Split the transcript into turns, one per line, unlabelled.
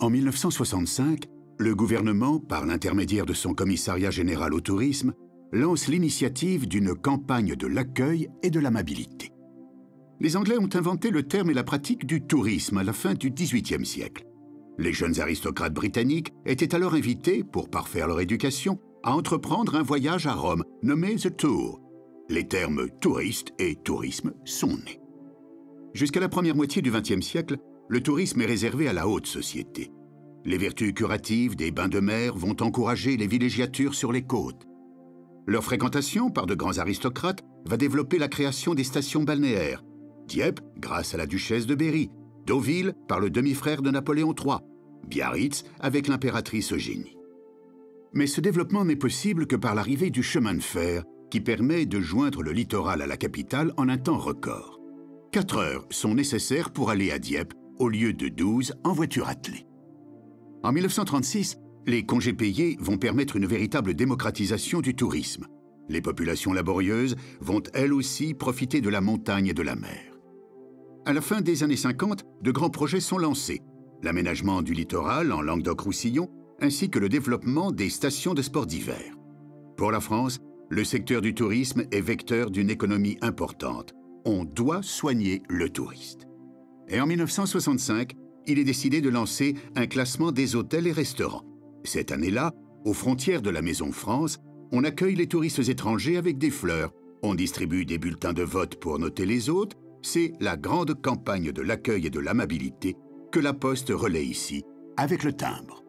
En 1965, le gouvernement, par l'intermédiaire de son commissariat général au tourisme, lance l'initiative d'une campagne de l'accueil et de l'amabilité. Les Anglais ont inventé le terme et la pratique du tourisme à la fin du XVIIIe siècle. Les jeunes aristocrates britanniques étaient alors invités, pour parfaire leur éducation, à entreprendre un voyage à Rome nommé The Tour. Les termes touriste et tourisme sont nés. Jusqu'à la première moitié du XXe siècle, le tourisme est réservé à la haute société. Les vertus curatives des bains de mer vont encourager les villégiatures sur les côtes. Leur fréquentation par de grands aristocrates va développer la création des stations balnéaires. Dieppe, grâce à la duchesse de Berry, Deauville, par le demi-frère de Napoléon III, Biarritz, avec l'impératrice Eugénie. Mais ce développement n'est possible que par l'arrivée du chemin de fer, qui permet de joindre le littoral à la capitale en un temps record. 4 heures sont nécessaires pour aller à Dieppe, au lieu de 12 en voiture attelée. En 1936, les congés payés vont permettre une véritable démocratisation du tourisme. Les populations laborieuses vont elles aussi profiter de la montagne et de la mer. À la fin des années 50, de grands projets sont lancés. L'aménagement du littoral en Languedoc-Roussillon, ainsi que le développement des stations de sport d'hiver. Pour la France, le secteur du tourisme est vecteur d'une économie importante. On doit soigner le touriste. Et en 1965, il est décidé de lancer un classement des hôtels et restaurants. Cette année-là, aux frontières de la Maison France, on accueille les touristes étrangers avec des fleurs. On distribue des bulletins de vote pour noter les hôtes. C'est la grande campagne de l'accueil et de l'amabilité que la Poste relaie ici, avec le timbre.